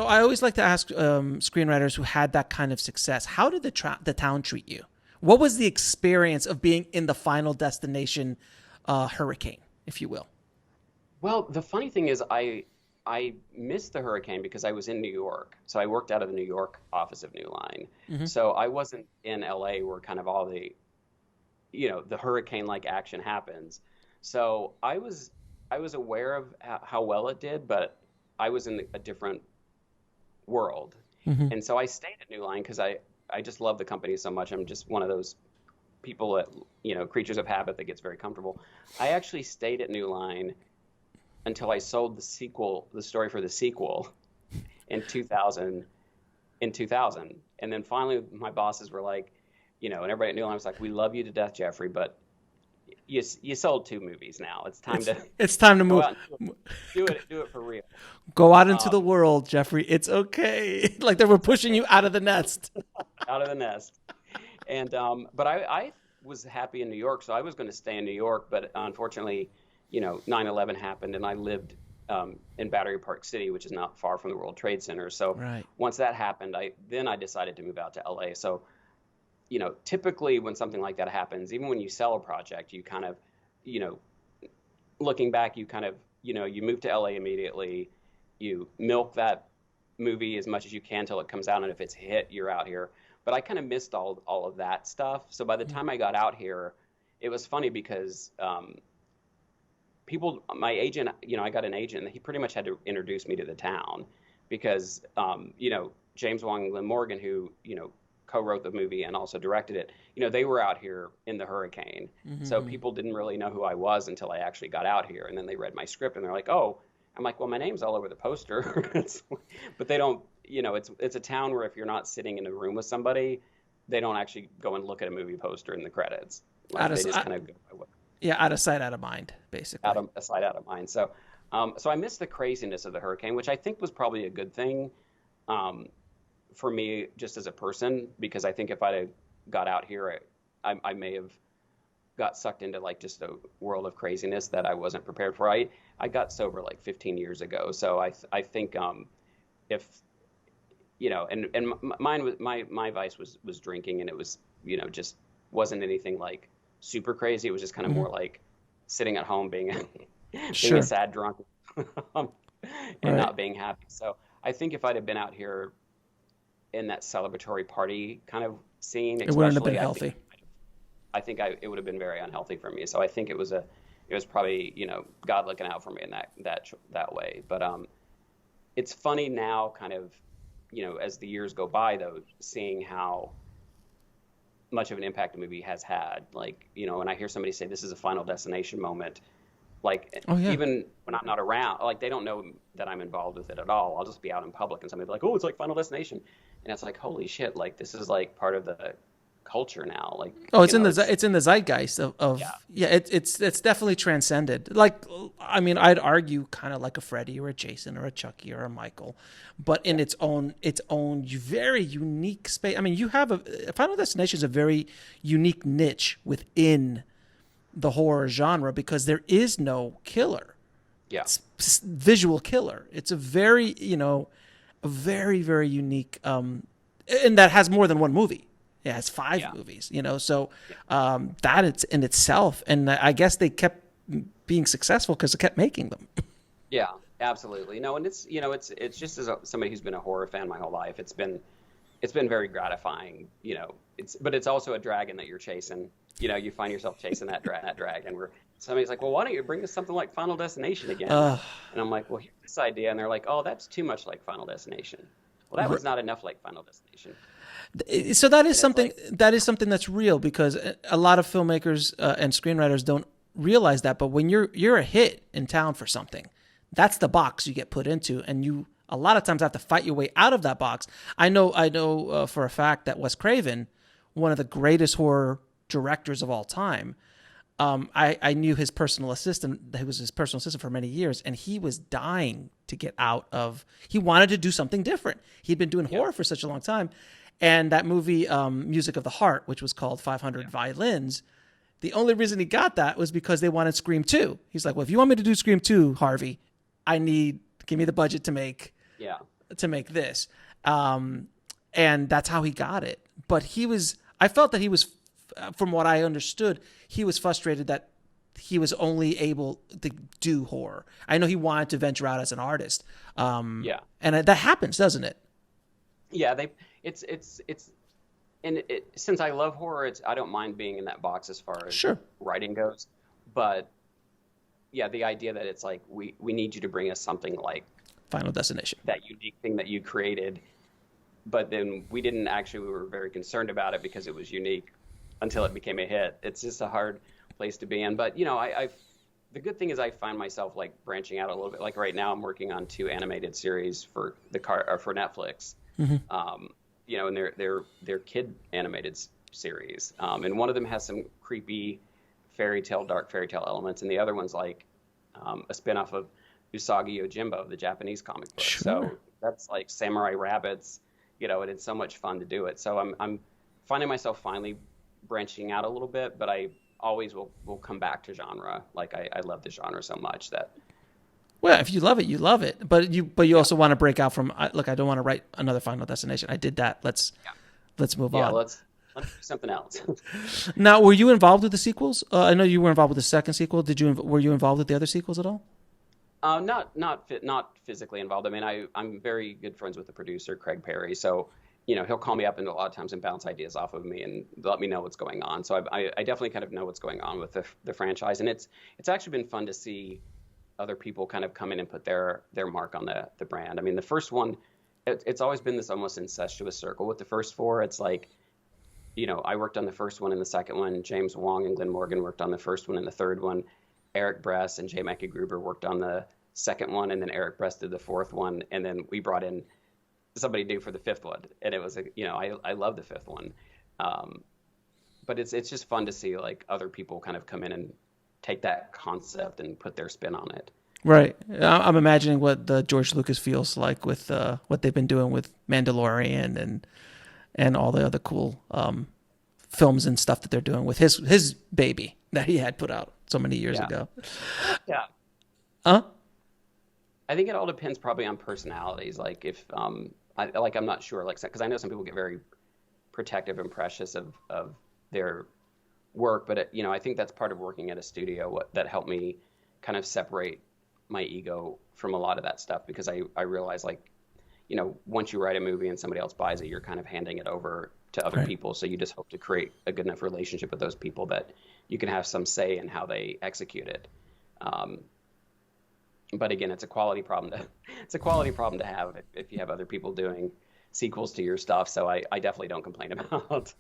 So I always like to ask screenwriters who had that kind of success, how did the town treat you? What was the experience of being in the Final Destination hurricane, if you will? Well, the funny thing is, I missed the hurricane because I was in New York. So I worked out of the New York office of New Line. Hmm. So I wasn't in LA where kind of all the, the hurricane-like action happens. So I was aware of how well it did, but I was in a different world. Hmm. And so I stayed at New Line because I just love the company so much. I'm just one of those people that, creatures of habit that gets very comfortable. I actually stayed at New Line until I sold the story for the sequel in 2000, And then finally my bosses were like, and everybody at New Line was like, "We love you to death, Jeffrey, but you sold two movies now. It's time It's to it's time to go move. out and do it for real." Go out into the Um, world, Jeffrey. It's okay. Like they were it's pushing okay. you out of the nest. Out of the nest. And but I was happy in New York, so I was going to stay in New York, but unfortunately, 9/11 happened, and I lived in Battery Park City, which is not far from the World Trade Center. So Right. once that happened, I decided to move out to LA. So typically when something like that happens, even when you sell a project, you kind of, you know, looking back, you kind of, you move to LA immediately, you milk that movie as much as you can till it comes out, and if it's a hit, you're out here. But I kind of missed all of that stuff. So by the time I got out here, it was funny because my agent, I got an agent, and he pretty much had to introduce me to the town because, James Wong and Glenn Morgan, who, co-wrote the movie and also directed it, they were out here in the hurricane. So Hmm. people didn't really know who I was until I actually got out here. And then they read my script and they're like, "Oh," I'm like, "Well, my name's all over the poster." But they don't, it's a town where if you're not sitting in a room with somebody, they don't actually go and look at a movie poster in the credits. Out Like of they just kind of go by what yeah, out of sight, out of mind, out basically. of sight, out of mind. So I missed the craziness of the hurricane, which I think was probably a good thing um, for me just as a person, because I think if I'd have got out here, I may have got sucked into like just a world of craziness that I wasn't prepared for. I got sober like 15 years ago, so I think if and mine was my vice was drinking, and it was just wasn't anything like super crazy. It was just kind of Hmm. more like sitting at home being being a Sure. sad drunk um, and Right. not being happy. So I think if I'd have been out here in that celebratory party kind of scene, It wouldn't have been especially, healthy. it would have been very unhealthy for me. So I think it was probably God looking out for me in that way. But it's funny now, kind of as the years go by, though, seeing how much of an impact a movie has had. Like when I hear somebody say this is a Final Destination moment, like Oh yeah. even when I'm not around, like they don't know that I'm involved with it at all. I'll just be out in public and somebody be like, "Oh, it's like Final Destination," and it's like, holy shit! Like this is like part of the culture now. Like Oh, it's in the it's it's in the zeitgeist of yeah, yeah. It's definitely transcended. Like I mean, I'd argue kind of like a Freddy or a Jason or a Chucky or a Michael, but in yeah, its own very unique space. I mean, you have a Final Destination is a very unique niche within the horror genre because there is no killer. yeah, Visual killer. It's a very a very very unique and that has more than one movie. It has five yeah, movies. So yeah. that it's in itself, and I guess they kept being successful because they kept making them. Yeah, absolutely. No, and it's just as somebody who's been a horror fan my whole life, it's been very gratifying. But it's also a dragon that you're chasing. You find yourself chasing that dragon. Where somebody's like, "Well, why don't you bring us something like Final Destination again?" Uh, And I'm like, "Well, here's this idea," and they're like, "Oh, that's too much like Final Destination." Well, that was not enough like Final Destination, so that is and it's something like, that's real because a lot of filmmakers and screenwriters don't realize that. But when you're a hit in town for something, that's the box you get put into, and you a lot of times have to fight your way out of that box. I know for a fact that Wes Craven, one of the greatest horror directors of all time, I knew his personal assistant. He was his personal assistant for many years, and he was dying to get out of. He wanted to do something different. He'd been doing yeah, horror for such a long time, and that movie, Music of the Heart, which was called 500 yeah, Violins. The only reason he got that was because they wanted Scream 2. He's like, well, if you want me to do Scream 2, Harvey, give me the budget to make yeah. to make this. And that's how he got it. But I felt that he was, from what I understood, he was frustrated that he was only able to do horror. I know he wanted to venture out as an artist. And that happens, doesn't it? Yeah, since I love horror, I don't mind being in that box as far as writing goes. But yeah, the idea that it's like, we need you to bring us something like Final Destination, that unique thing that you created. But then we were very concerned about it because it was unique until it became a hit. It's just a hard place to be in. But, the good thing is I find myself like branching out a little bit. Like right now I'm working on 2 animated series for Netflix. Mm-hmm. And they're kid animated series. And one of them has some creepy dark fairy tale elements. And the other one's like a spinoff of Usagi Yojimbo, the Japanese comic book. Sure. So that's like samurai rabbits, and it's so much fun to do it. So I'm finding myself finally branching out a little bit, but I always will come back to genre. Like I love the genre so much that. Well, if you love it, you love it. But you also want to break out from. Look, I don't want to write another Final Destination. I did that. Let's move on. Let's do something else. Now, were you involved with the sequels? I know you were involved with the second sequel. Were you involved with the other sequels at all? Not physically involved. I mean, I'm very good friends with the producer, Craig Perry. So, he'll call me up and a lot of times and bounce ideas off of me and let me know what's going on. So I definitely kind of know what's going on with the franchise. And it's actually been fun to see other people kind of come in and put their mark on the brand. I mean, the first one, it's always been this almost incestuous circle with the first 4. It's like, I worked on the first one and the second one. James Wong and Glenn Morgan worked on the first one and the third one. Eric Bress and J. Michael Gruber worked on the second one, and then Eric Bress did the fourth one, and then we brought in somebody new for the fifth one, and it was I love the fifth one, but it's just fun to see like other people kind of come in and take that concept and put their spin on it. Right. I'm imagining what the George Lucas feels like with what they've been doing with Mandalorian and all the other cool films and stuff that they're doing with his baby that he had put out so many years ago. Yeah. Huh? I think it all depends probably on personalities. Like if I'm not sure, like, because I know some people get very protective and precious of their work, but I think that's part of working at a studio that helped me kind of separate my ego from a lot of that stuff, because I realize like, once you write a movie and somebody else buys it, you're kind of handing it over to other people. So you just hope to create a good enough relationship with those people that you can have some say in how they execute it. But again, it's a quality problem to have if you have other people doing sequels to your stuff. So I definitely don't complain about.